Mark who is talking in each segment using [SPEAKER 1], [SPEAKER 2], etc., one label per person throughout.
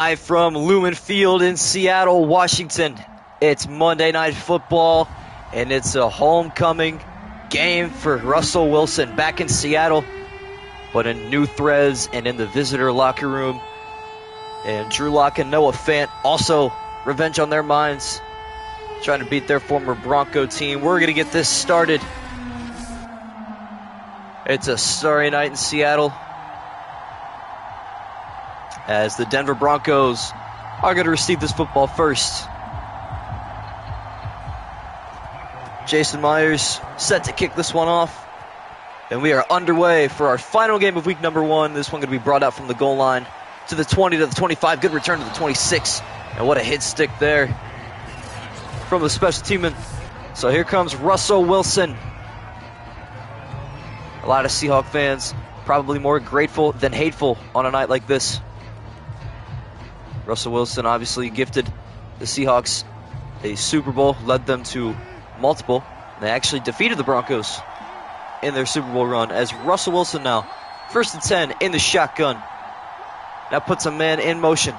[SPEAKER 1] Live from Lumen Field in Seattle, Washington. It's Monday Night Football, and it's a homecoming game for Russell Wilson back in Seattle, but in new threads and in the visitor locker room. And Drew Lock and Noah Fant also revenge on their minds, trying to beat their former Bronco team. We're going to get this started. It's a starry night in Seattle, as the Denver Broncos are going to receive this football first. Jason Myers set to kick this one off. And we are underway for our final game of week number 1. This one going to be brought out from the goal line to the 20, to the 25. Good return to the 26. And what a hit stick there from the special teamman. So here comes Russell Wilson. A lot of Seahawks fans probably more grateful than hateful on a night like this. Russell Wilson obviously gifted the Seahawks a Super Bowl, led them to multiple. They actually defeated the Broncos in their Super Bowl run, as Russell Wilson now, 1st and 10 in the shotgun. Now puts a man in motion.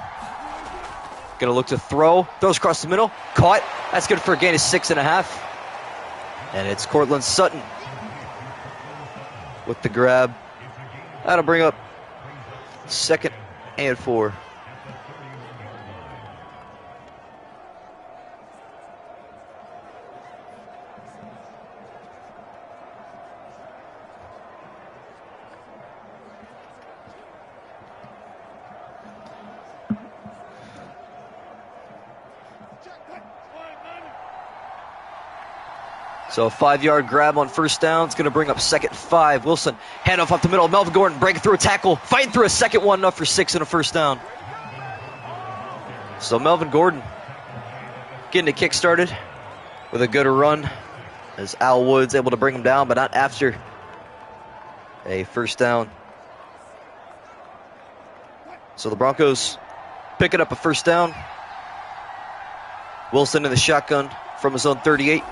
[SPEAKER 1] Gonna look to throw. Throws across the middle. Caught. That's good for a gain of 6.5. And it's Courtland Sutton with the grab. That'll bring up 2nd and 4. So a 5-yard grab on 1st down. It's going to bring up 2nd and 5. Wilson, handoff up the middle. Melvin Gordon breaking through a tackle. Fighting through a second one, enough for 6 and a 1st down. So Melvin Gordon getting a kick started with a good run, as Al Woods able to bring him down, but not after a 1st down. So the Broncos picking up a 1st down. Wilson in the shotgun from his own 38.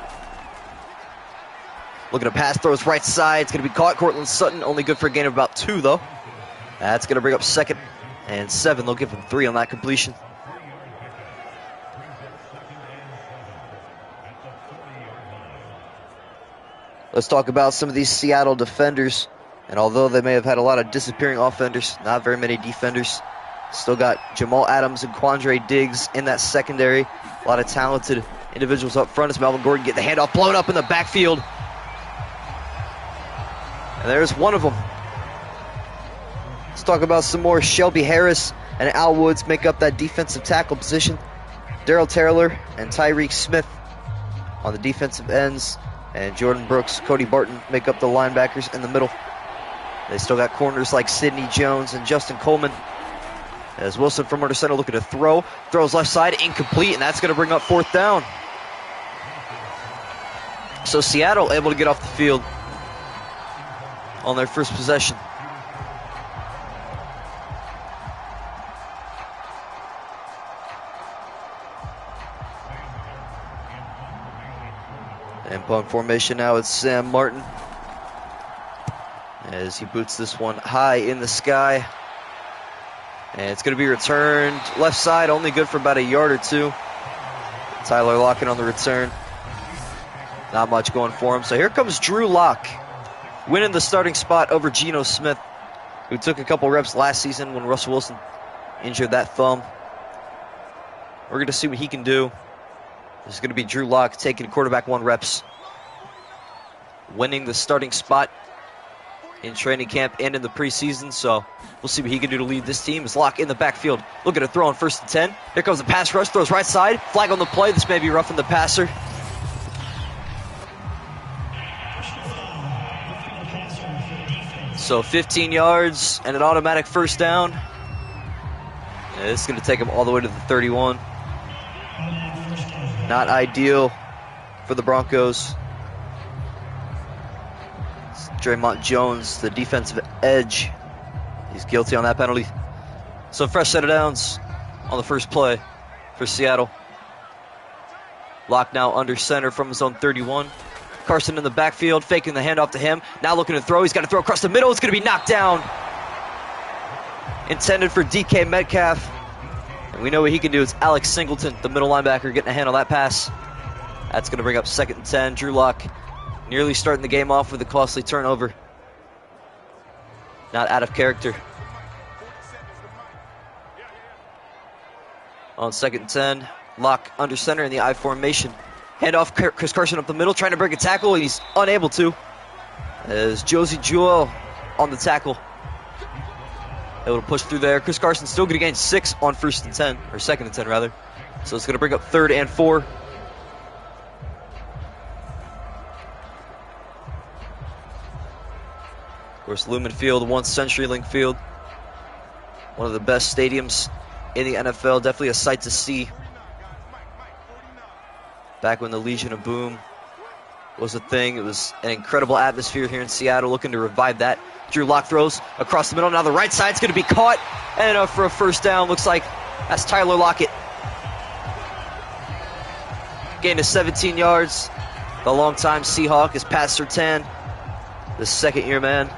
[SPEAKER 1] Looking to pass, throws right side. It's going to be caught. Courtland Sutton, only good for a gain of about 2, though. That's going to bring up 2nd and 7. They'll give him 3 on that completion. Let's talk about some of these Seattle defenders. And although they may have had a lot of disappearing offenders, not very many defenders, still got Jamal Adams and Quandre Diggs in that secondary. A lot of talented individuals up front as Melvin Gordon get the handoff blown up in the backfield. And there's one of them. Let's talk about some more. Shelby Harris and Al Woods make up that defensive tackle position. Darrell Taylor and Tyreek Smith on the defensive ends. And Jordan Brooks, Cody Barton make up the linebackers in the middle. They still got corners like Sidney Jones and Justin Coleman. As Wilson from under center looking to throw. Throws left side, incomplete, and that's going to bring up 4th down. So Seattle able to get off the field on their first possession. And punt formation now, it's Sam Martin, as he boots this one high in the sky. And it's going to be returned left side, only good for about a yard or 2. Tyler Lockett on the return. Not much going for him. So here comes Drew Lock, winning the starting spot over Geno Smith, who took a couple reps last season when Russell Wilson injured that thumb. We're going to see what he can do. This is going to be Drew Lock taking quarterback 1 reps, winning the starting spot in training camp and in the preseason. So we'll see what he can do to lead this team. As Lock in the backfield, looking to throw on 1st and 10. Here comes the pass rush, throws right side. Flag on the play. This may be roughing the passer. So 15 yards and an automatic 1st down. Yeah, this is going to take him all the way to the 31. Not ideal for the Broncos. It's Draymond Jones, the defensive edge. He's guilty on that penalty. So fresh set of downs on the first play for Seattle. Lock now under center from his own 31. Carson in the backfield, faking the handoff to him. Now looking to throw. He's got to throw across the middle. It's going to be knocked down. Intended for DK Metcalf. And we know what he can do. It's Alex Singleton, the middle linebacker, getting a hand on that pass. That's going to bring up 2nd and 10. Drew Lock nearly starting the game off with a costly turnover. Not out of character. On 2nd and 10, Lock under center in the I formation. Handoff, Chris Carson up the middle, trying to break a tackle, and he's unable to. As Josie Jewell on the tackle. Able to push through there. Chris Carson still going to gain 6 on 1st and 10, or 2nd and 10 rather. So it's going to bring up 3rd and 4. Of course, Lumen Field, once CenturyLink Field. One of the best stadiums in the NFL. Definitely a sight to see. Back when the Legion of Boom was a thing. It was an incredible atmosphere here in Seattle, looking to revive that. Drew Lock throws across the middle. Now the right side's going to be caught. And for a 1st down, looks like that's Tyler Lockett. Gain of 17 yards. The longtime Seahawk is Pat Surtain, the 2nd-year man,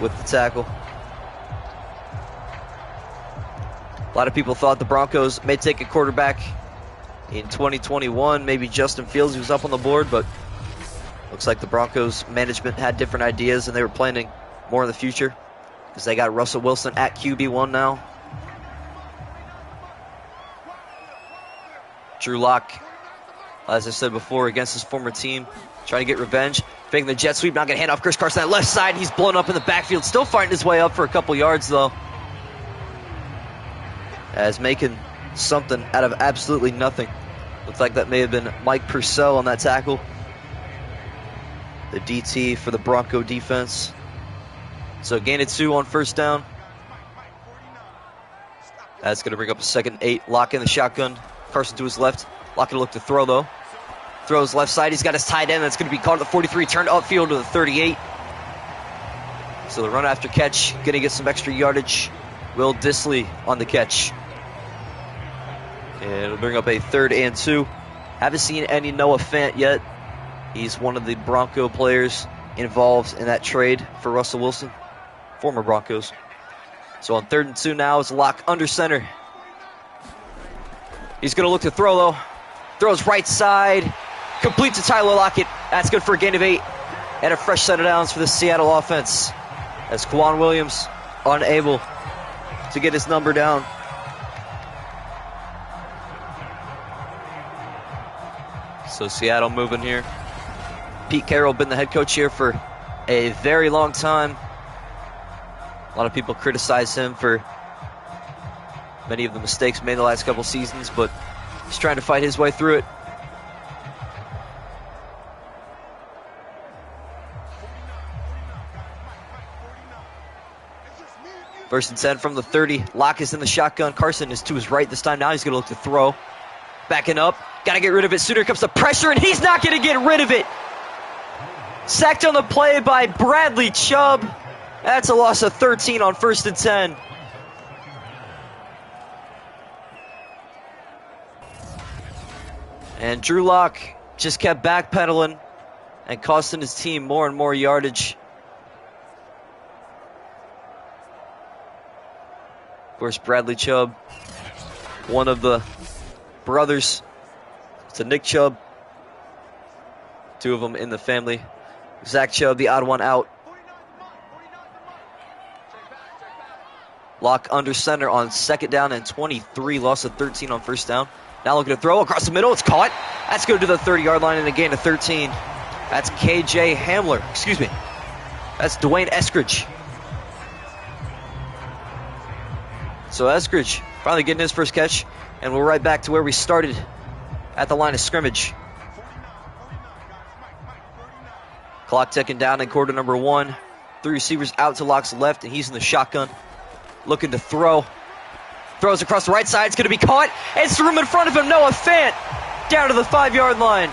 [SPEAKER 1] with the tackle. A lot of people thought the Broncos may take a quarterback in 2021, maybe Justin Fields, who was up on the board, but looks like the Broncos management had different ideas and they were planning more in the future because they got Russell Wilson at QB1 now. Drew Lock, as I said before, against his former team, trying to get revenge. Faking the jet sweep, not going to hand off Chris Carson that left side. He's blown up in the backfield, still fighting his way up for a couple yards though. As making something out of absolutely nothing. Looks like that may have been Mike Purcell on that tackle. The DT for the Bronco defense. So gain of 2 on 1st down. That's going to bring up a 2nd and 8. Lock in the shotgun. Carson to his left. Lock going to look to throw though. Throws left side. He's got his tight end. That's going to be caught at the 43. Turned upfield to the 38. So the run after catch. Going to get some extra yardage. Will Dissly on the catch. And it'll bring up a 3rd and 2. Haven't seen any Noah Fant yet. He's one of the Bronco players involved in that trade for Russell Wilson. Former Broncos. So on 3rd and 2 now is Lock under center. He's going to look to throw though. Throws right side. Complete to Tyler Lockett. That's good for a gain of 8. And a fresh set of downs for the Seattle offense. As Quan Williams unable to get his number down. So Seattle moving here. Pete Carroll been the head coach here for a very long time. A lot of people criticize him for many of the mistakes made the last couple seasons, but he's trying to fight his way through it. First and 10 from the 30. Lock is in the shotgun. Carson is to his right this time. Now he's going to look to throw. Backing up. Got to get rid of it. Sooner comes the pressure, and he's not going to get rid of it. Sacked on the play by Bradley Chubb. That's a loss of 13 on 1st and 10. And Drew Lock just kept backpedaling and costing his team more and more yardage. Of course, Bradley Chubb, one of the brothers to Nick Chubb. 2 of them in the family. Zach Chubb, the odd one out. Lock under center on 2nd down and 23. Loss of 13 on 1st down. Now looking to throw across the middle. It's caught. That's going to the 30-yard line and a gain of 13. That's KJ Hamler. Excuse me. That's Dwayne Eskridge. So Eskridge finally getting his first catch. And we're right back to where we started at the line of scrimmage. Clock ticking down in quarter number 1. 3 receivers out to Lock's left, and he's in the shotgun. Looking to throw. Throws across the right side. It's going to be caught. It's the room in front of him. Noah Fant down to the 5-yard line.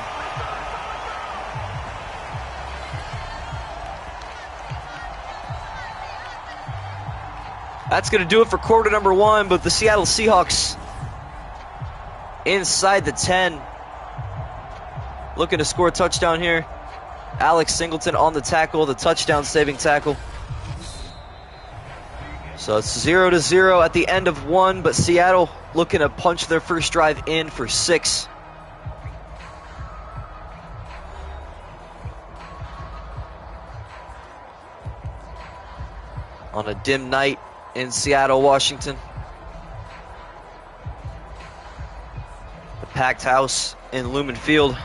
[SPEAKER 1] That's going to do it for quarter number 1, but the Seattle Seahawks inside the 10. Looking to score a touchdown here. Alex Singleton on the tackle, the touchdown saving tackle. So it's 0-0 at the end of one, but Seattle looking to punch their first drive in for 6. On a dim night in Seattle, Washington. The packed house in Lumen Field.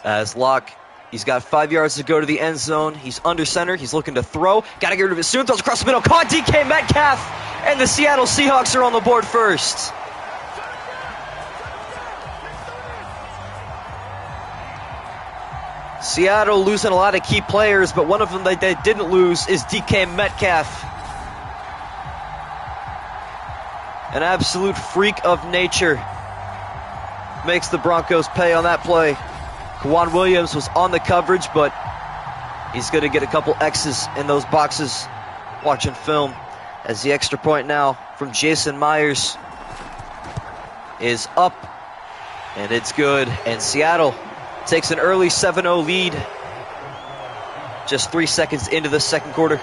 [SPEAKER 1] As Locke, he's got 5 yards to go to the end zone. He's under center. He's looking to throw. Got to get rid of it soon. Throws across the middle. Caught DK Metcalf. And the Seattle Seahawks are on the board first. Seattle losing a lot of key players, but one of them that they didn't lose is DK Metcalf. An absolute freak of nature. Makes the Broncos pay on that play. Kwan Williams was on the coverage, but he's going to get a couple X's in those boxes watching film, as the extra point now from Jason Myers is up, and it's good. And Seattle takes an early 7-0 lead just 3 seconds into the second quarter.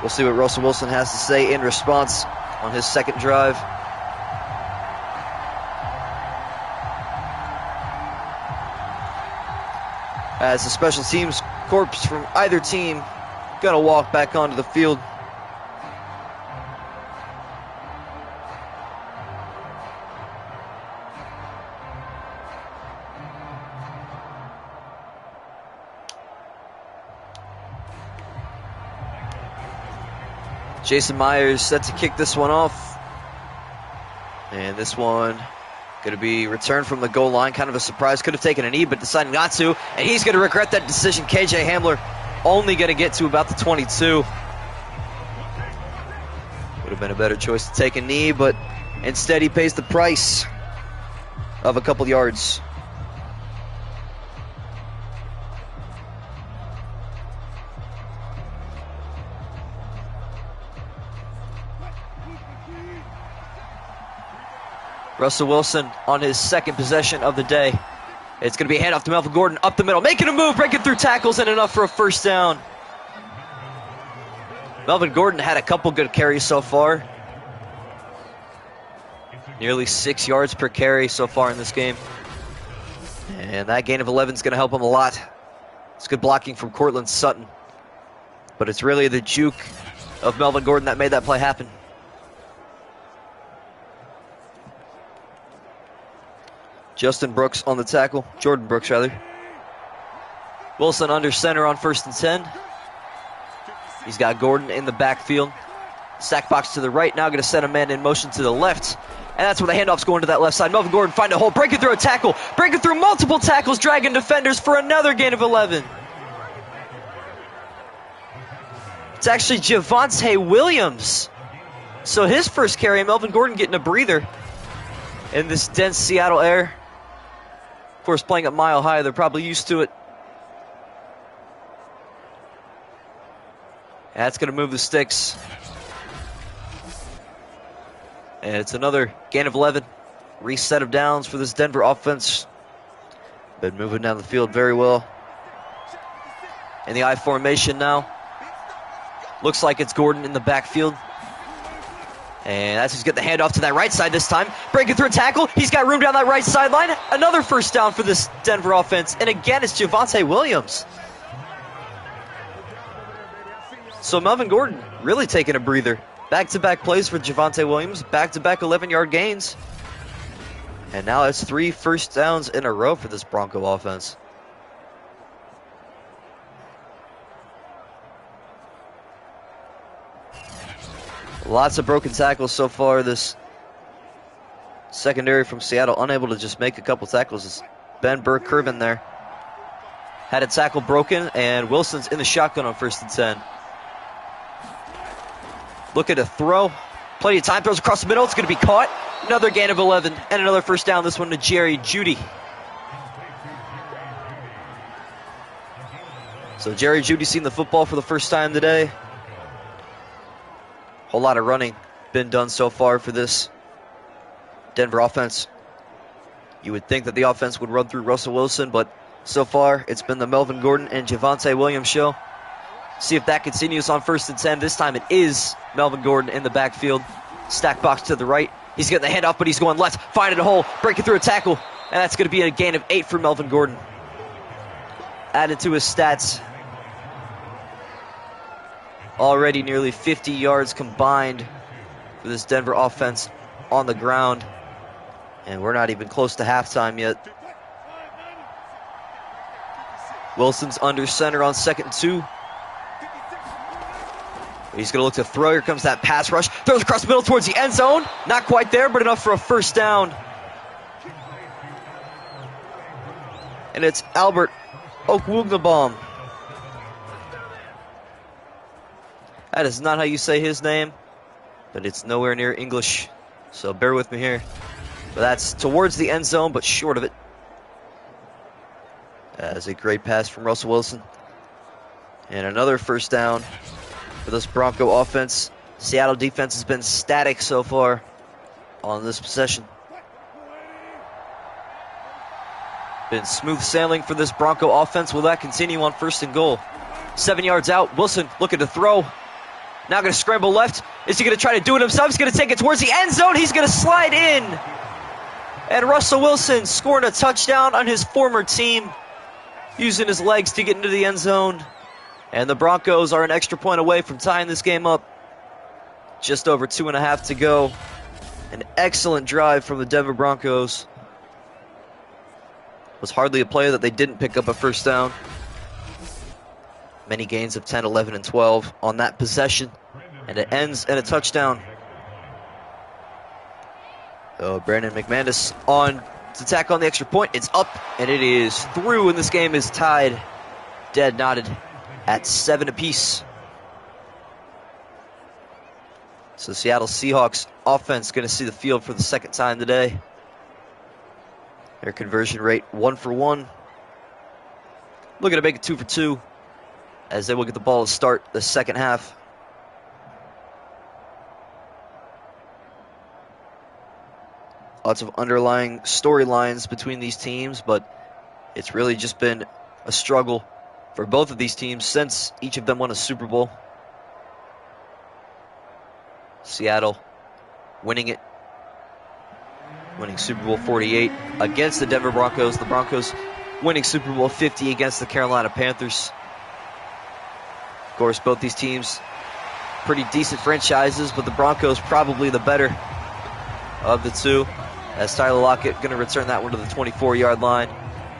[SPEAKER 1] We'll see what Russell Wilson has to say in response on his second drive. As the special teams corps from either team gonna walk back onto the field. Jason Myers set to kick this one off. And this one going to be returned from the goal line. Kind of a surprise. Could have taken a knee, but decided not to. And he's going to regret that decision. KJ Hamler only going to get to about the 22. Would have been a better choice to take a knee, but instead he pays the price of a couple yards. Russell Wilson on his second possession of the day. It's going to be a handoff to Melvin Gordon up the middle, making a move, breaking through tackles, and enough for a first down. Melvin Gordon had a couple good carries so far. Nearly 6 yards per carry so far in this game. And that gain of 11 is going to help him a lot. It's good blocking from Cortland Sutton. But it's really the juke of Melvin Gordon that made that play happen. Justin Brooks on the tackle. Jordan Brooks, rather. Wilson under center on 1st and 10. He's got Gordon in the backfield. Sack box to the right. Now going to send a man in motion to the left. And that's where the handoff's going to that left side. Melvin Gordon find a hole. Breaking through a tackle. Breaking through multiple tackles. Dragging defenders for another gain of 11. It's actually Javonte Williams. So his first carry, Melvin Gordon getting a breather in this dense Seattle air. Of course, playing at Mile High, they're probably used to it. That's going to move the sticks. And it's another gain of 11. Reset of downs for this Denver offense. Been moving down the field very well. In the I formation now. Looks like it's Gordon in the backfield. And that's who's getting the handoff to that right side this time. Breaking through a tackle. He's got room down that right sideline. Another first down for this Denver offense. And again, it's Javonte Williams. So Melvin Gordon really taking a breather. Back-to-back plays for Javonte Williams. Back-to-back 11-yard gains. And now it's 3 first downs in a row for this Bronco offense. Lots of broken tackles so far. This secondary from Seattle unable to just make a couple tackles. It's Ben Burke in there. Had a tackle broken, and Wilson's in the shotgun on 1st and 10. Look at a throw. Plenty of time. Throws across the middle. It's going to be caught. Another gain of 11 and another first down. This one to Jerry Jeudy. So Jerry Jeudy seeing the football for the first time today. Whole lot of running been done so far for this Denver offense. You would think that the offense would run through Russell Wilson, but so far it's been the Melvin Gordon and Javonte Williams show. See if that continues on 1st and 10. This time it is Melvin Gordon in the backfield. Stack box to the right. He's getting the handoff, but he's going left, finding a hole, breaking through a tackle, and that's going to be a gain of 8 for Melvin Gordon. Added to his stats. Already nearly 50 yards combined for this Denver offense on the ground. And we're not even close to halftime yet. Wilson's under center on 2nd and 2. He's going to look to throw. Here comes that pass rush. Throws across the middle towards the end zone. Not quite there, but enough for a 1st down. And it's Albert Okwugnabaum. That is not how you say his name, but it's nowhere near English, so bear with me here. But that's towards the end zone, but short of it. That is a great pass from Russell Wilson. And another 1st down for this Bronco offense. Seattle defense has been static so far on this possession. Been smooth sailing for this Bronco offense. Will that continue on 1st and goal? 7 yards out. Wilson looking to throw. Now going to scramble left. Is he going to try to do it himself? He's going to take it towards the end zone. He's going to slide in. And Russell Wilson scoring a touchdown on his former team, using his legs to get into the end zone. And the Broncos are an extra point away from tying this game up. Just over 2.5 to go. An excellent drive from the Denver Broncos. Was hardly a play that they didn't pick up a 1st down. Many gains of 10, 11, and 12 on that possession. And it ends in a touchdown. So Brandon McManus on to tack on the extra point. It's up, and it is through, and this game is tied, dead knotted at 7 apiece. So Seattle Seahawks offense going to see the field for the 2nd time today. Their conversion rate 1 for 1. Looking to make it 2 for 2 as they will get the ball to start the 2nd half. Lots of underlying storylines between these teams, but it's really just been a struggle for both of these teams since each of them won a Super Bowl. Seattle winning it, winning Super Bowl 48 against the Denver Broncos. The Broncos winning Super Bowl 50 against the Carolina Panthers. Of course, both these teams pretty decent franchises, but the Broncos probably the better of the two. As Tyler Lockett going to return that one to the 24-yard line.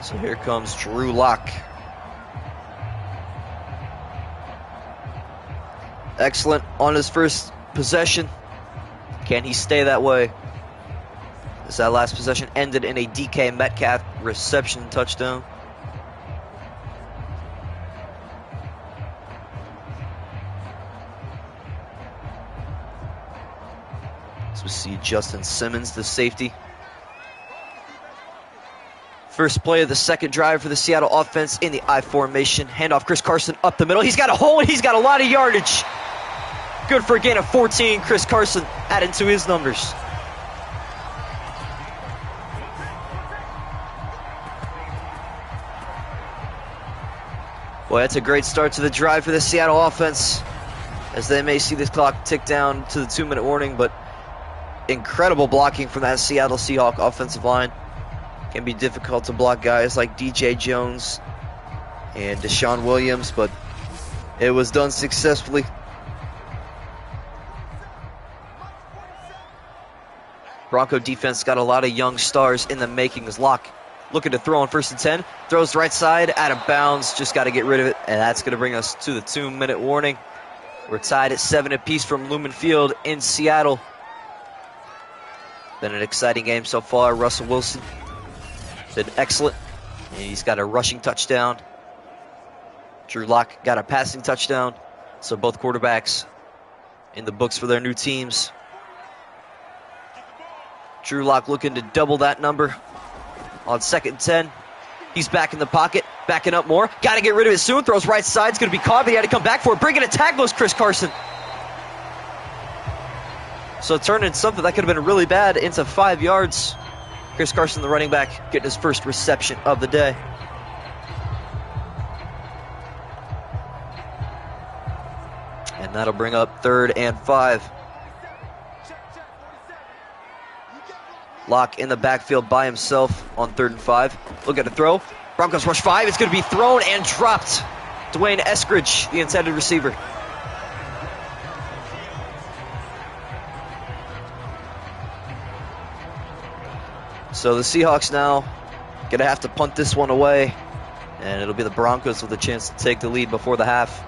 [SPEAKER 1] So here comes Drew Lock. Excellent on his first possession. Can he stay that way? As that last possession ended in a DK Metcalf reception touchdown. We see Justin Simmons, the safety. First play of the 2nd drive for the Seattle offense in the I formation. Handoff Chris Carson up the middle. He's got a hole and he's got a lot of yardage. Good for a gain of 14. Chris Carson adding to his numbers. Boy, that's a great start to the drive for the Seattle offense, as they may see this clock tick down to the 2-minute warning, but incredible blocking from that Seattle Seahawks offensive line. Can be difficult to block guys like DJ Jones and Deshaun Williams, but it was done successfully. Bronco defense got a lot of young stars in the making. As Locke looking to throw on 1st and 10. Throws right side, out of bounds. Just got to get rid of it, and that's going to bring us to the 2-minute warning. We're tied at 7 apiece from Lumen Field in Seattle. Been an exciting game so far. Russell Wilson been excellent. And he's got a rushing touchdown. Drew Lock got a passing touchdown. So both quarterbacks in the books for their new teams. Drew Lock looking to double that number on 2nd and 10. He's back in the pocket, backing up more. Got to get rid of it soon. Throws right side. It's going to be caught, but he had to come back for it. Bringing a tackle is Chris Carson. So turning something that could have been really bad into 5 yards. Chris Carson, the running back, getting his first reception of the day. And that'll bring up 3rd and 5. Locke in the backfield by himself on 3rd and 5. Look at the throw. Broncos rush 5. It's going to be thrown and dropped. Dwayne Eskridge, the intended receiver. So the Seahawks now going to have to punt this one away. And it'll be the Broncos with a chance to take the lead before the half.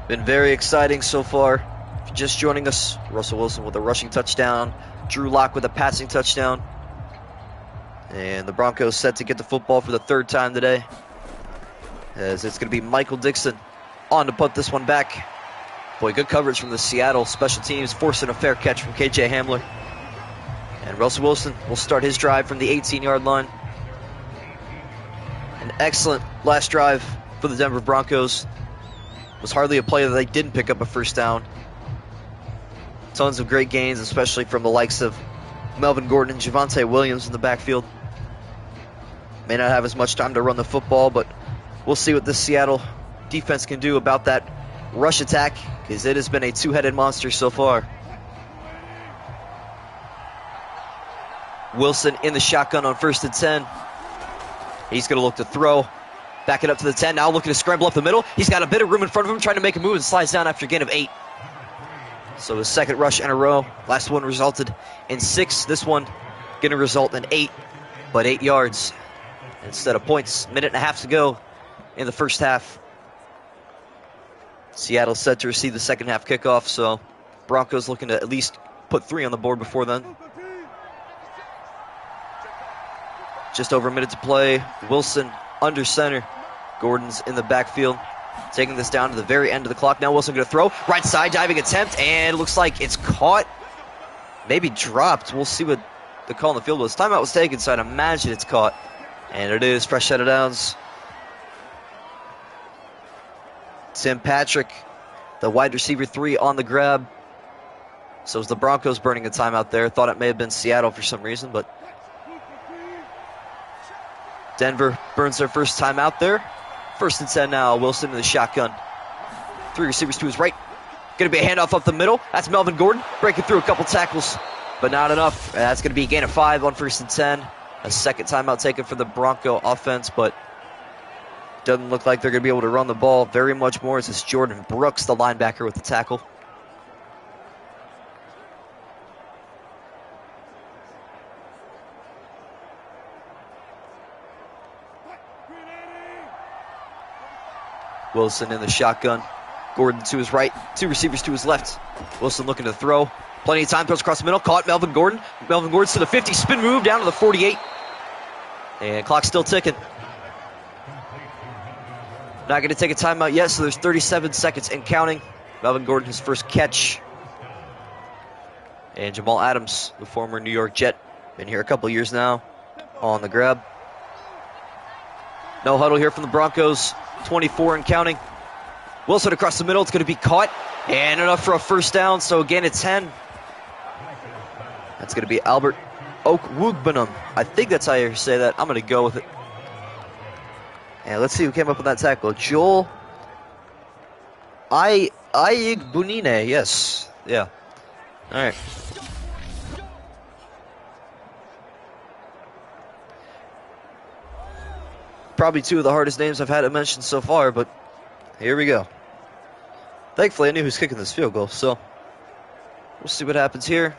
[SPEAKER 1] Been very exciting so far. If you're just joining us, Russell Wilson with a rushing touchdown, Drew Lock with a passing touchdown. And the Broncos set to get the football for the 3rd time today, as it's going to be Michael Dixon on to punt this one back. Boy, good coverage from the Seattle special teams, forcing a fair catch from KJ Hamler. And Russell Wilson will start his drive from the 18-yard line. An excellent last drive for the Denver Broncos. Was hardly a play that they didn't pick up a first down. Tons of great gains, especially from the likes of Melvin Gordon and Javonte Williams in the backfield. May not have as much time to run the football, but we'll see what the Seattle defense can do about that rush attack, because it has been a two-headed monster so far. Wilson in the shotgun on 1st and 10. He's going to look to throw. Back it up to the 10. Now looking to scramble up the middle. He's got a bit of room in front of him, trying to make a move, and slides down after a gain of 8. So his 2nd rush in a row. Last one resulted in 6. This one going to result in 8, but 8 yards instead of points. Minute and a half to go in the first half. Seattle set to receive the second half kickoff, so Broncos looking to at least put 3 on the board before then. Just over a minute to play. Wilson under center. Gordon's in the backfield, taking this down to the very end of the clock. Now Wilson going to throw. Right side diving attempt, and it looks like it's caught. Maybe dropped. We'll see what the call on the field was. Timeout was taken, so I'd imagine it's caught. And it is fresh set of downs. Tim Patrick, the wide receiver 3 on the grab. So it's the Broncos burning a timeout there. Thought it may have been Seattle for some reason, but Denver burns their first timeout there. 1st and 10 now. Wilson in the shotgun. 3 receivers to his right. Going to be a handoff up the middle. That's Melvin Gordon breaking through a couple tackles, but not enough. That's going to be a gain of 5 on 1st and 10. A second timeout taken for the Bronco offense, but doesn't look like they're going to be able to run the ball very much more. It's Jordan Brooks, the linebacker, with the tackle. Wilson in the shotgun. Gordon to his right. 2 receivers to his left. Wilson looking to throw. Plenty of time. Throws across the middle. Caught Melvin Gordon. Melvin Gordon's to the 50. Spin move down to the 48. And clock's still ticking. Not going to take a timeout yet, so there's 37 seconds and counting. Melvin Gordon, his first catch. And Jamal Adams, the former New York Jet, been here a couple years now, on the grab. No huddle here from the Broncos. 24 and counting. Wilson across the middle. It's going to be caught. And enough for a first down. So again, it's 10. That's going to be Albert Okwuegbunam. I think that's how you say that. I'm going to go with it. And let's see who came up with that tackle. Joel Ayigbunine. Yes. Yeah. All right. Probably 2 of the hardest names I've had to mention so far, but here we go. Thankfully, I knew who's kicking this field goal, so we'll see what happens here.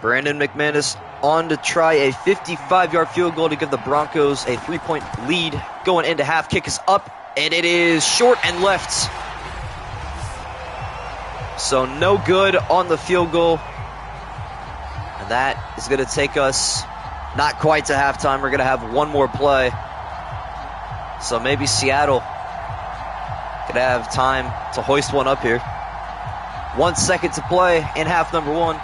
[SPEAKER 1] Brandon McManus on to try a 55-yard field goal to give the Broncos a 3-point lead going into half. Kick is up, and it is short and left. So no good on the field goal. And that is going to take us not quite to halftime. We're going to have one more play. So maybe Seattle could have time to hoist one up here. 1 second to play in half number 1.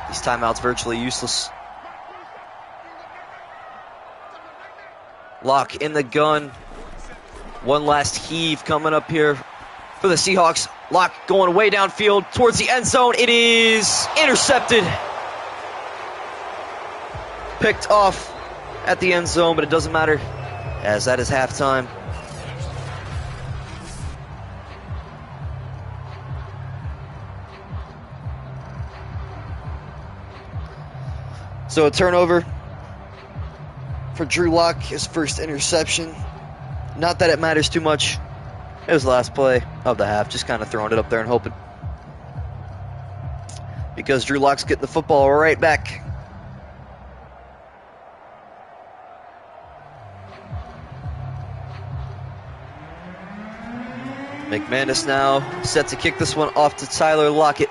[SPEAKER 1] These timeouts virtually useless. Lock in the gun. One last heave coming up here for the Seahawks. Locke going way downfield towards the end zone. It is intercepted. Picked off at the end zone, but it doesn't matter, as that is halftime. So a turnover for Drew Lock, his first interception. Not that it matters too much. It was the last play of the half, just kind of throwing it up there and hoping. Because Drew Lock's getting the football right back. McManus now set to kick this one off to Tyler Lockett.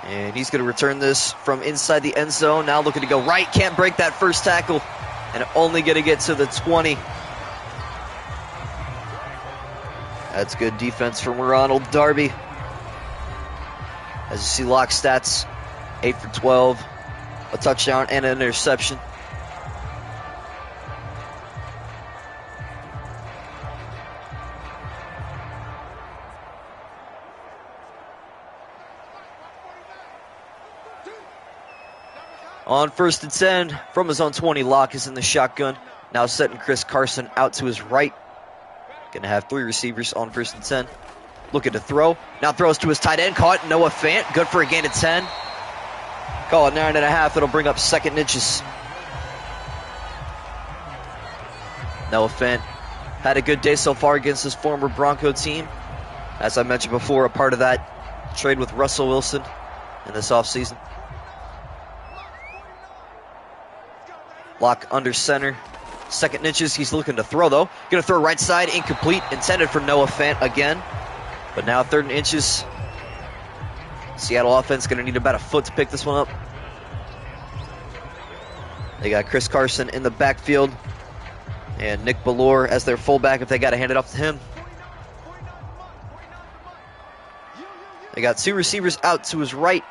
[SPEAKER 1] And he's going to return this from inside the end zone. Now looking to go right. Can't break that first tackle. And only going to get to the 20. That's good defense from Ronald Darby. As you see, Lock stats, 8 for 12, a touchdown and an interception. On 1st and 10 from his own 20, Locke is in the shotgun. Now setting Chris Carson out to his right. Going to have 3 receivers on 1st and 10. Looking to throw. Now throws to his tight end. Caught Noah Fant. Good for a gain of 10. Call it 9.5. It'll bring up 2nd inches. Noah Fant had a good day so far against his former Bronco team. As I mentioned before, a part of that trade with Russell Wilson in this offseason. Lock under center. 2nd inches. He's looking to throw, though. Going to throw right side. Incomplete. Intended for Noah Fant again. But now 3rd inches. Seattle offense going to need about a foot to pick this one up. They got Chris Carson in the backfield. And Nick Ballore as their fullback if they got to hand it off to him. They got 2 receivers out to his right.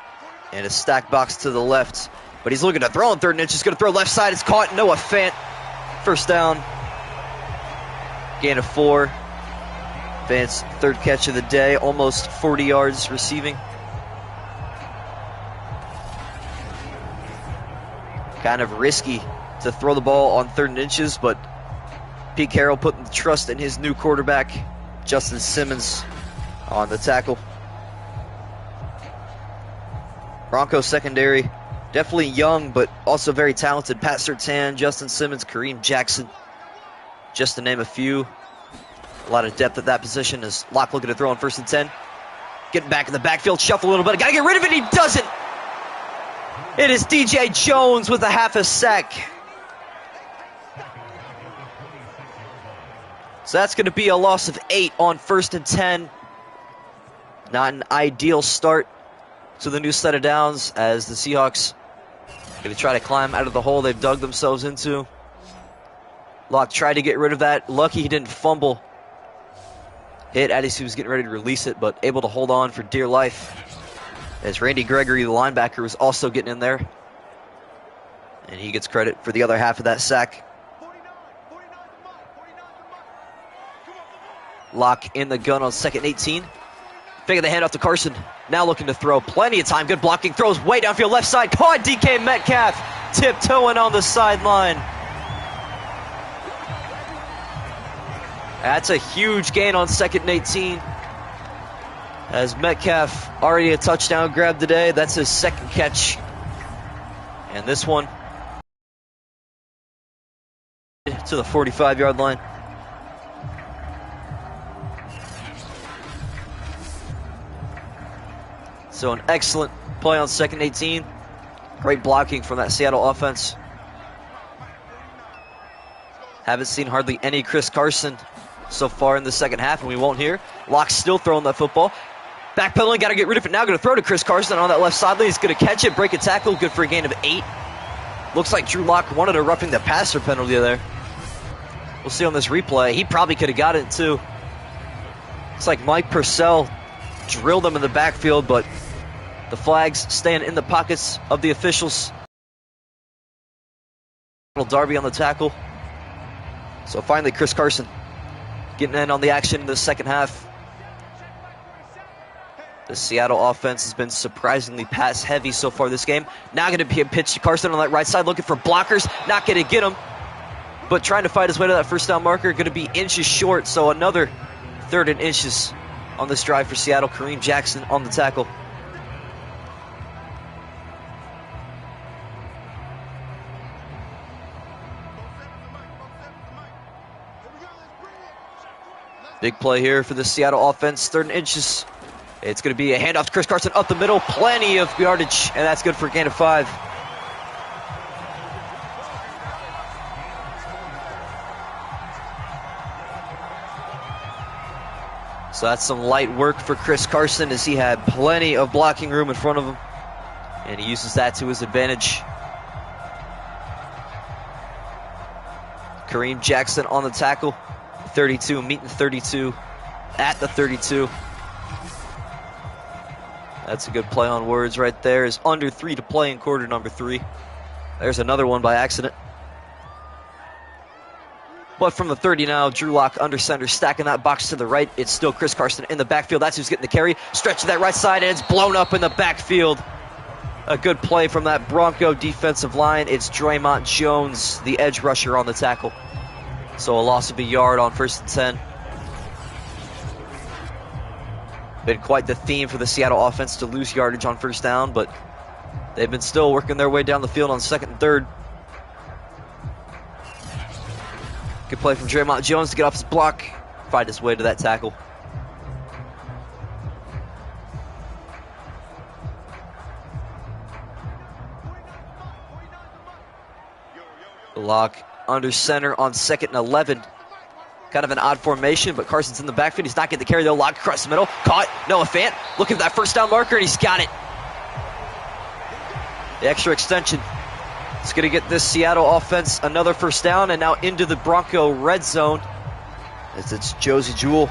[SPEAKER 1] And a stack box to the left. But he's looking to throw on 3rd inches. Going to throw left side. It's caught. Noah Fant. First down. Gain of 4. Fant's 3rd catch of the day. Almost 40 yards receiving. Kind of risky to throw the ball on 3rd inches, but Pete Carroll putting the trust in his new quarterback, Justin Simmons, on the tackle. Broncos secondary. Definitely young, but also very talented. Pat Surtain, Justin Simmons, Kareem Jackson, just to name a few. A lot of depth at that position as Locke looking to throw on 1st and 10. Getting back in the backfield, shuffle a little bit. Got to get rid of it. He doesn't. It is DJ Jones with a half a sack. So that's going to be a loss of 8 on 1st and 10. Not an ideal start to the new set of downs as the Seahawks going to try to climb out of the hole they've dug themselves into. Locke tried to get rid of that. Lucky he didn't fumble. Hit as he was getting ready to release it, but able to hold on for dear life. As Randy Gregory, the linebacker, was also getting in there. And he gets credit for the other half of that sack. Locke in the gun on 2nd and 18. Fake the handoff to Carson. Now looking to throw. Plenty of time. Good blocking. Throws way downfield left side. Caught DK Metcalf. Tiptoeing on the sideline. That's a huge gain on 2nd and 18. As Metcalf already a touchdown grab today. That's his 2nd catch. And this one to the 45-yard line. So an excellent play on 2nd and 18. Great blocking from that Seattle offense. Haven't seen hardly any Chris Carson so far in the 2nd half, and we won't hear. Locke's still throwing that football. Backpedaling, got to get rid of it now. Going to throw to Chris Carson on that left sideline. He's going to catch it, break a tackle. Good for a gain of 8. Looks like Drew Lock wanted a roughing the passer penalty there. We'll see on this replay. He probably could have got it too. It's like Mike Purcell drilled him in the backfield, but the flags staying in the pockets of the officials. Darby on the tackle. So finally, Chris Carson getting in on the action in the second half. The Seattle offense has been surprisingly pass heavy so far this game. Now going to be a pitch to Carson on that right side, looking for blockers. Not going to get him, but trying to fight his way to that first down marker. Going to be inches short, so another 3rd and inches on this drive for Seattle. Kareem Jackson on the tackle. Big play here for the Seattle offense. 3rd and inches. It's going to be a handoff to Chris Carson up the middle. Plenty of yardage, and that's good for a gain of 5. So that's some light work for Chris Carson, as he had plenty of blocking room in front of him, and he uses that to his advantage. Kareem Jackson on the tackle. 32, meeting 32 at the 32. That's a good play on words right there. Is under 3 to play in quarter number 3. There's another one by accident. But from the 30 now, Drew Lock under center, stacking that box to the right. It's still Chris Carson in the backfield. That's who's getting the carry. Stretch to that right side, and it's blown up in the backfield. A good play from that Bronco defensive line. It's Draymond Jones, the edge rusher, on the tackle. So a loss of a yard on 1st and 10. Been quite the theme for the Seattle offense to lose yardage on 1st down, but they've been still working their way down the field on 2nd and 3rd. Good play from Draymond Jones to get off his block, find his way to that tackle. Lock under center on 2nd and 11. Kind of an odd formation, but Carson's in the backfield. He's not getting the carry, though. Lock across the middle. Caught. Noah Fant looking at that 1st down marker, and he's got it. The extra extension. It's going to get this Seattle offense another 1st down, and now into the Bronco red zone, as it's Josie Jewell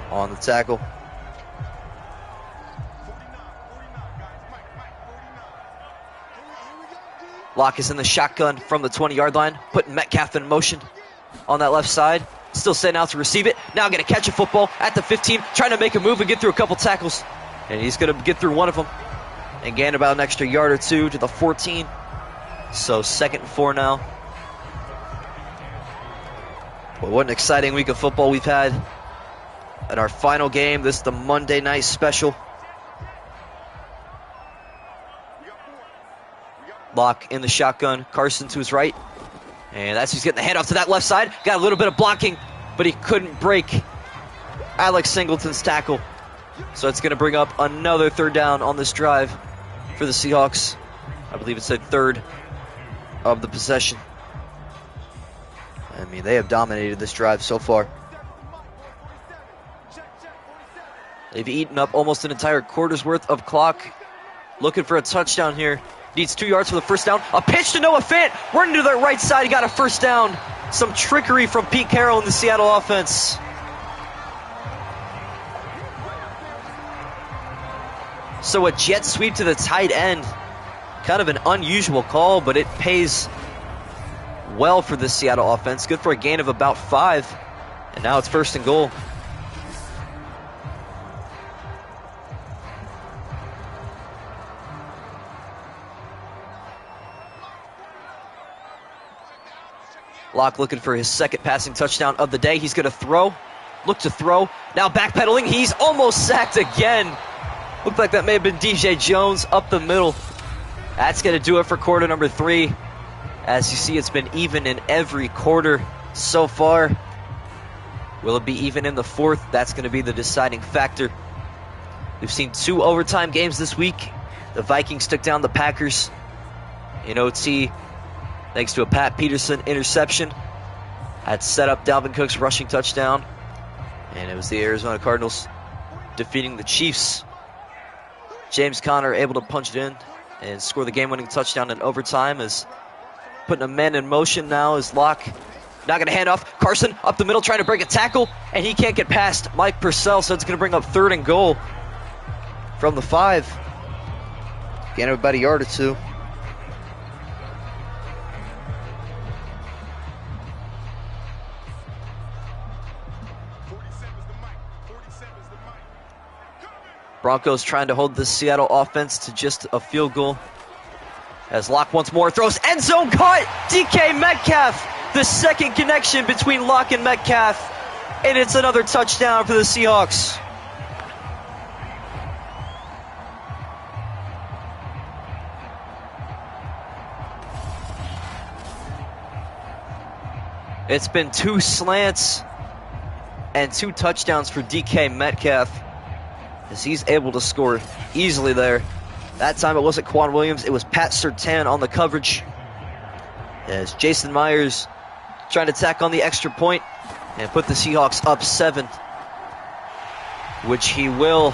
[SPEAKER 1] on the tackle. Lock is in the shotgun from the 20-yard line, putting Metcalf in motion on that left side. Still setting out to receive it. Now going to catch a football at the 15, trying to make a move and get through a couple tackles. And he's going to get through one of them and gain about an extra yard or 2 to the 14. So 2nd and 4 now. Well, what an exciting week of football we've had. And our final game, this is the Monday night special. Lock in the shotgun. Carson to his right. And that's who's getting the handoff to that left side. Got a little bit of blocking, but he couldn't break Alex Singleton's tackle. So it's going to bring up another 3rd down on this drive for the Seahawks. I believe it's their 3rd of the possession. I mean, they have dominated this drive so far. They've eaten up almost an entire quarter's worth of clock. Looking for a touchdown here. Needs 2 yards for the 1st down. A pitch to Noah Fant. Running to the right side. He got a 1st down. Some trickery from Pete Carroll in the Seattle offense. So a jet sweep to the tight end. Kind of an unusual call, but it pays well for the Seattle offense. Good for a gain of about 5. And now it's 1st and goal. Lock looking for his 2nd passing touchdown of the day. He's going to throw. Look to throw. Now backpedaling. He's almost sacked again. Looked like that may have been DJ Jones up the middle. That's going to do it for quarter number 3. As you see, it's been even in every quarter so far. Will it be even in the 4th? That's going to be the deciding factor. We've seen 2 overtime games this week. The Vikings took down the Packers in OT. Thanks to a Pat Peterson interception. Had set up Dalvin Cook's rushing touchdown. And it was the Arizona Cardinals defeating the Chiefs. James Conner able to punch it in and score the game-winning touchdown in overtime. Is putting a man in motion now is Lock. Not going to hand off. Carson up the middle trying to break a tackle. And he can't get past Mike Purcell. So it's going to bring up 3rd and goal from the 5. Gain of about a yard or 2. Broncos trying to hold the Seattle offense to just a field goal. As Locke once more throws end zone cut. DK Metcalf, the second connection between Locke and Metcalf. And it's another touchdown for the Seahawks. It's been 2 slants and 2 touchdowns for DK Metcalf, as he's able to score easily there. That time it wasn't Quan Williams, it was Pat Surtain on the coverage. As Jason Myers trying to tack on the extra point and put the Seahawks up 7, which he will.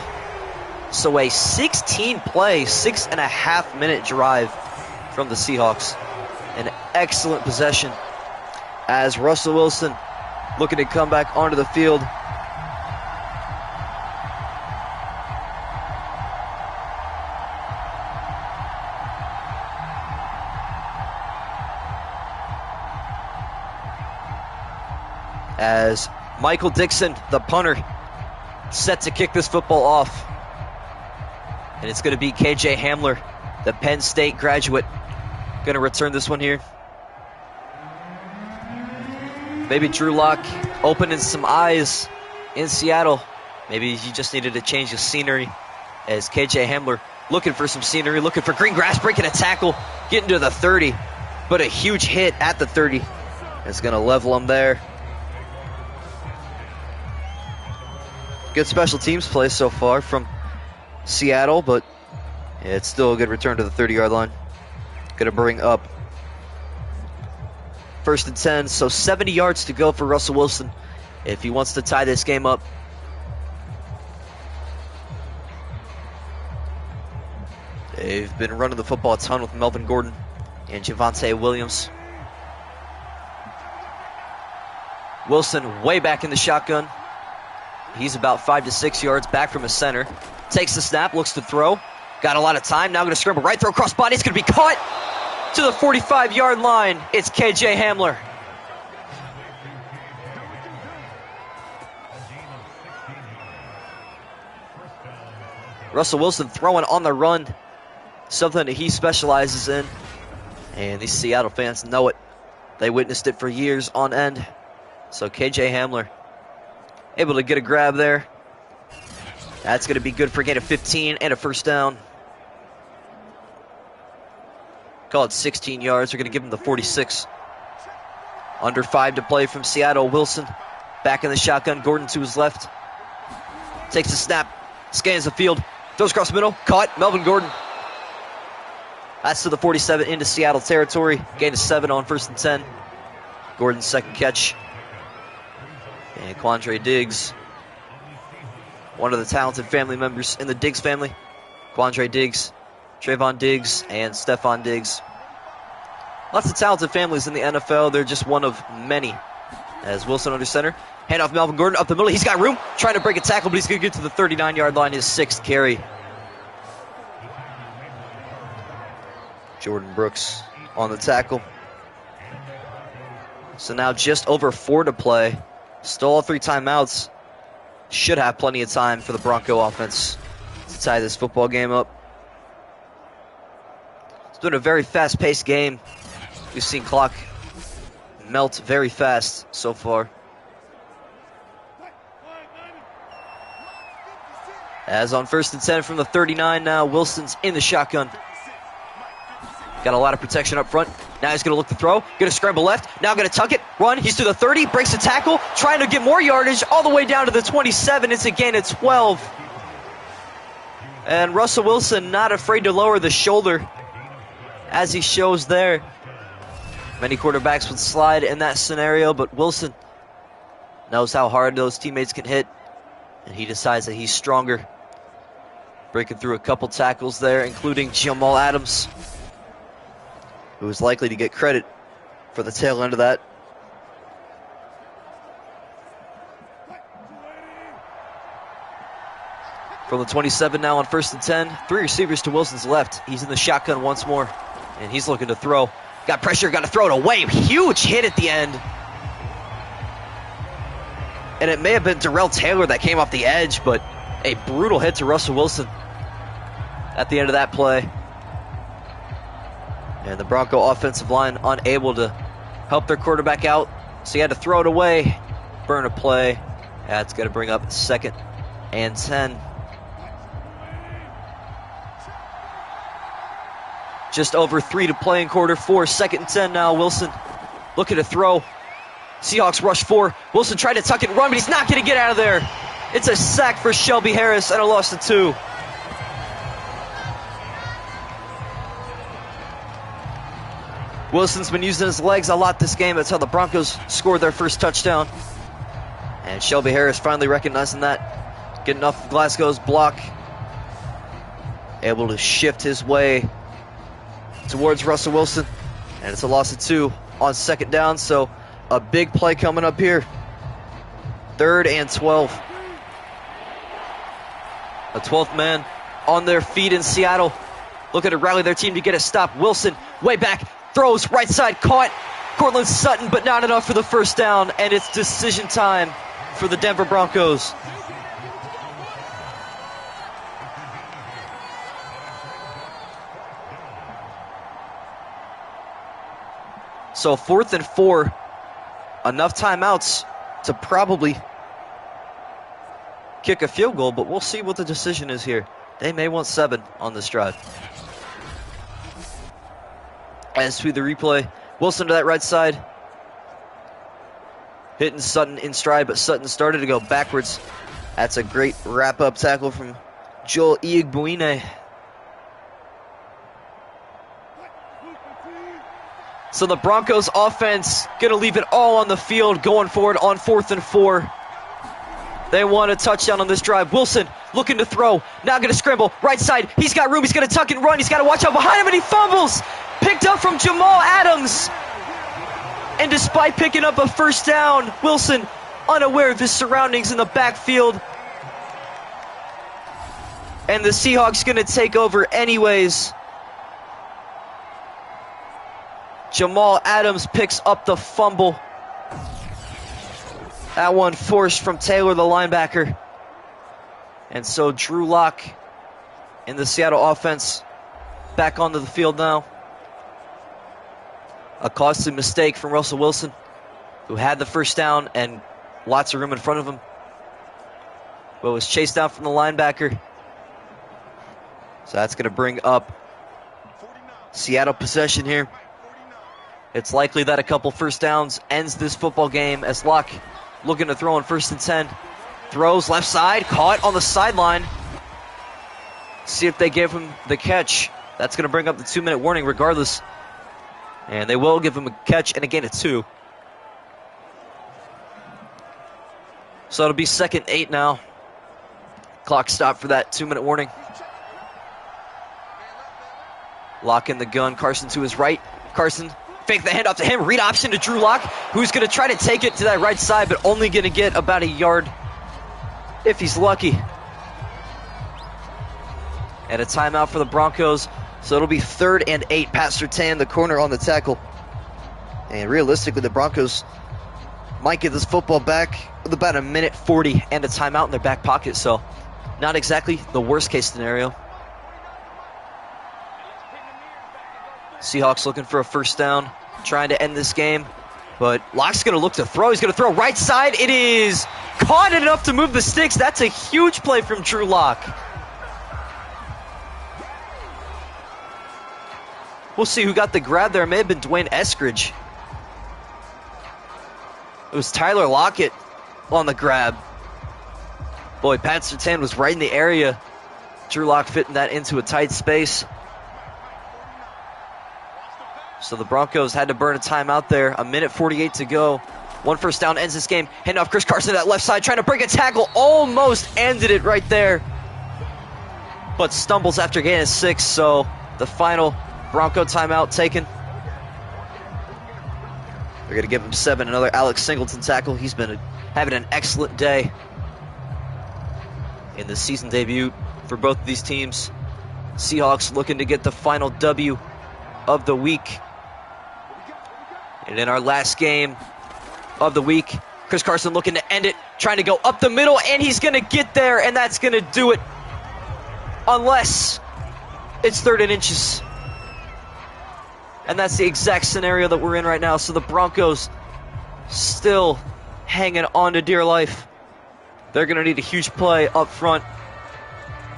[SPEAKER 1] So a 16-play, 6.5-minute drive from the Seahawks. An excellent possession as Russell Wilson looking to come back onto the field. As Michael Dixon, the punter, set to kick this football off. And it's going to be KJ Hamler, the Penn State graduate, going to return this one here. Maybe Drew Lock opening some eyes in Seattle. Maybe he just needed a change of scenery, as KJ Hamler looking for some scenery, looking for green grass, breaking a tackle, getting to the 30. But a huge hit at the 30. It's going to level him there. Good special teams play so far from Seattle, but it's still a good return to the 30-yard line. Going to bring up 1st and 10, so 70 yards to go for Russell Wilson if he wants to tie this game up. They've been running the football a ton with Melvin Gordon and Javonte Williams. Wilson way back in the shotgun. He's about 5 to 6 yards back from his center. Takes the snap, looks to throw. Got a lot of time, now going to scramble right, throw across body. It's going to be caught to the 45-yard line. It's KJ Hamler. Russell Wilson throwing on the run, something that he specializes in. And these Seattle fans know it. They witnessed it for years on end. So KJ Hamler able to get a grab there. That's going to be good for a gain of 15 and a first down. Call it 16 yards. We're going to give him the 46. Under 5 to play from Seattle. Wilson back in the shotgun. Gordon to his left. Takes the snap. Scans the field. Throws across the middle. Caught. Melvin Gordon. That's to the 47 into Seattle territory. Gain of 7 on 1st and 10. Gordon's second catch. And Quandre Diggs, one of the talented family members in the Diggs family. Quandre Diggs, Trayvon Diggs, and Stephon Diggs. Lots of talented families in the NFL. They're just one of many. As Wilson under center. Hand off Melvin Gordon up the middle. He's got room. Trying to break a tackle, but he's going to get to the 39-yard line. His 6th carry. Jordan Brooks on the tackle. So now just over 4 to play. Still all 3 timeouts. Should have plenty of time for the Bronco offense to tie this football game up. It's been a very fast-paced game. We've seen clock melt very fast so far. As on 1st and 10 from the 39 now, Wilson's in the shotgun. Got a lot of protection up front. Now he's going to look to throw. Going to scramble left. Now going to tuck it. Run. He's to the 30. Breaks the tackle. Trying to get more yardage all the way down to the 27. It's a gain of 12. And Russell Wilson not afraid to lower the shoulder, as he shows there. Many quarterbacks would slide in that scenario, but Wilson knows how hard those teammates can hit, and he decides that he's stronger. Breaking through a couple tackles there, including Jamal Adams, who is likely to get credit for the tail end of that. From the 27 now on 1st and 10. 3 receivers to Wilson's left. He's in the shotgun once more, and he's looking to throw. Got pressure, got to throw it away. Huge hit at the end. And it may have been Darrell Taylor that came off the edge, but A brutal hit to Russell Wilson at the end of that play. And the Bronco offensive line unable to help their quarterback out, so he had to throw it away, burn a play. That's going to bring up 2nd and 10. Just over 3 to play in quarter 4. 2nd and 10 now. Wilson looking to throw. Seahawks rush 4. Wilson tried to tuck it and run, but he's not going to get out of there. It's a sack for Shelby Harris and a loss to 2. Wilson's been using his legs a lot this game. That's how the Broncos scored their first touchdown. And Shelby Harris finally recognizing that. Getting off Glasgow's block. Able to shift his way towards Russell Wilson. And it's a loss of 2 on 2nd down. So a big play coming up here. 3rd and 12. A 12th man on their feet in Seattle. Looking to rally their team to get a stop. Wilson way back. Throws right side. Caught. Cortland Sutton, but not enough for the first down. And it's decision time for the Denver Broncos. So 4th and 4. Enough timeouts to probably kick a field goal, but we'll see what the decision is here. They may want 7 on this drive. As to the replay, Wilson to that right side. Hitting Sutton in stride, but Sutton started to go backwards. That's a great wrap-up tackle from Joel Igbouine. So the Broncos offense going to leave it all on the field going forward on 4th and 4. They want a touchdown on this drive. Wilson looking to throw. Now going to scramble. Right side. He's got room. He's going to tuck and run. He's got to watch out behind him, and he fumbles. Picked up from Jamal Adams. And despite picking up a first down, Wilson unaware of his surroundings in the backfield. And the Seahawks going to take over anyways. Jamal Adams picks up the fumble. That one forced from Taylor, the linebacker. And so Drew Lock in the Seattle offense back onto the field now. A costly mistake from Russell Wilson, who had the first down and lots of room in front of him, but was chased down from the linebacker. So that's going to bring up Seattle possession here. It's likely that a couple first downs ends this football game as Locke looking to throw on 1st and 10. Throws left side, caught on the sideline. See if they give him the catch. That's going to bring up the 2-minute warning regardless. And they will give him a catch and a gain of 2. So it'll be 2nd and 8 now. Clock stopped for that 2-minute warning. Lock in the gun. Carson to his right. Carson fake the handoff to him. Read option to Drew Lock, who's going to try to take it to that right side, but only going to get about a yard if he's lucky. And a timeout for the Broncos. So it'll be 3rd and 8. Pat Surtain, the corner on the tackle. And realistically, the Broncos might get this football back with about 1:40 and a timeout in their back pocket. So not exactly the worst case scenario. Seahawks looking for a first down, trying to end this game. But Locke's going to look to throw. He's going to throw right side. It is caught enough to move the sticks. That's a huge play from Drew Lock. We'll see who got the grab there. It may have been Dwayne Eskridge. It was Tyler Lockett on the grab. Boy, Pat Surtain was right in the area. Drew Lock fitting that into a tight space. So the Broncos had to burn a timeout there. 1:48 to go. 1 first down ends this game. Hand off Chris Carson to that left side, trying to break a tackle. Almost ended it right there. But stumbles after gain of 6. So the final Bronco timeout taken. They're going to give him 7. Another Alex Singleton tackle. He's been having an excellent day in the season debut for both of these teams. Seahawks looking to get the final W of the week. And in our last game of the week, Chris Carson looking to end it, trying to go up the middle, and he's going to get there, and that's going to do it. Unless it's 3rd and inches. And that's the exact scenario that we're in right now. So the Broncos still hanging on to dear life. They're going to need a huge play up front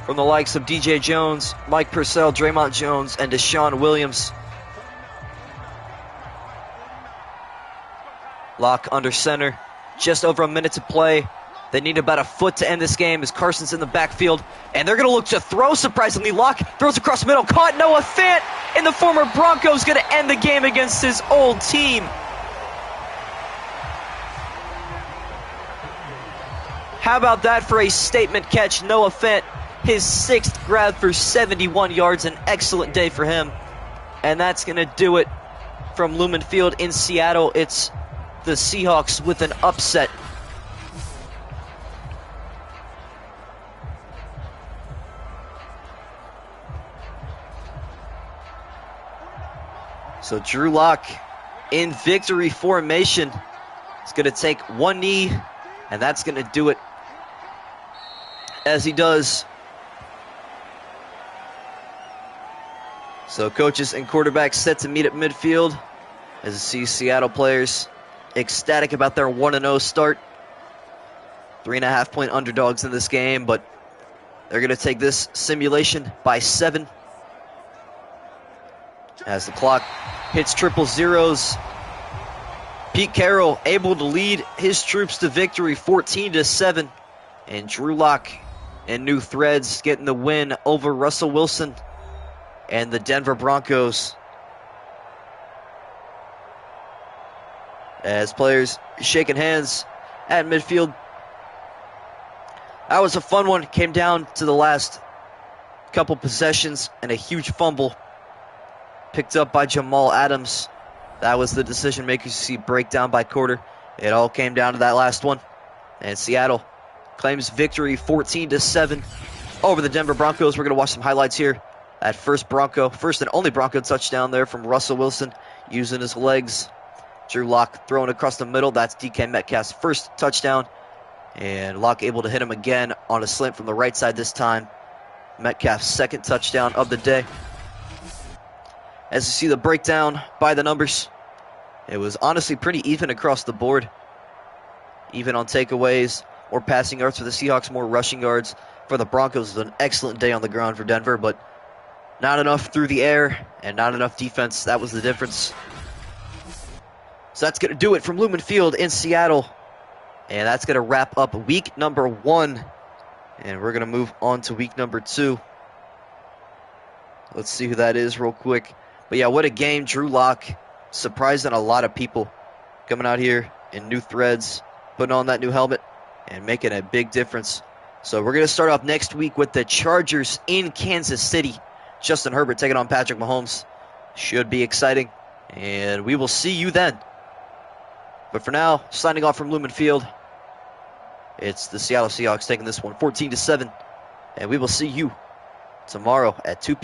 [SPEAKER 1] from the likes of DJ Jones, Mike Purcell, Draymond Jones, and Deshaun Williams. Locke under center. Just over a minute to play. They need about a foot to end this game as Carson's in the backfield. And they're going to look to throw, surprisingly. Locke throws across the middle. Caught Noah Fant. And the former Broncos going to end the game against his old team. How about that for a statement catch? Noah Fant, his 6th grab for 71 yards. An excellent day for him. And that's going to do it from Lumen Field in Seattle. It's the Seahawks with an upset. So Drew Lock in victory formation. He's going to take one knee, and that's going to do it. As he does. So coaches and quarterbacks set to meet at midfield. As you see Seattle players ecstatic about their 1-0 start. 3.5-point underdogs in this game, but they're going to take this simulation by 7. As the clock hits triple zeros, Pete Carroll able to lead his troops to victory 14-7. And Drew Lock and new threads getting the win over Russell Wilson and the Denver Broncos. As players shaking hands at midfield. That was a fun one. Came down to the last couple possessions and a huge fumble picked up by Jamal Adams. That was the decision maker. You see breakdown by quarter. It all came down to that last one. And Seattle claims victory 14-7 over the Denver Broncos. We're going to watch some highlights here. That first and only Bronco touchdown there from Russell Wilson using his legs. Drew Lock throwing across the middle. That's DK Metcalf's first touchdown. And Lock able to hit him again on a slant from the right side this time. Metcalf's 2nd touchdown of the day. As you see the breakdown by the numbers, it was honestly pretty even across the board. Even on takeaways or passing yards for the Seahawks, more rushing yards for the Broncos. It was an excellent day on the ground for Denver, but not enough through the air and not enough defense. That was the difference. So that's going to do it from Lumen Field in Seattle. And that's going to wrap up week number 1. And we're going to move on to week number 2. Let's see who that is real quick. But yeah, what a game. Drew Lock surprising a lot of people. Coming out here in new threads, putting on that new helmet, and making a big difference. So we're going to start off next week with the Chargers in Kansas City. Justin Herbert taking on Patrick Mahomes. Should be exciting. And we will see you then. But for now, signing off from Lumen Field, it's the Seattle Seahawks taking this one 14-7. And we will see you tomorrow at 2 p.m.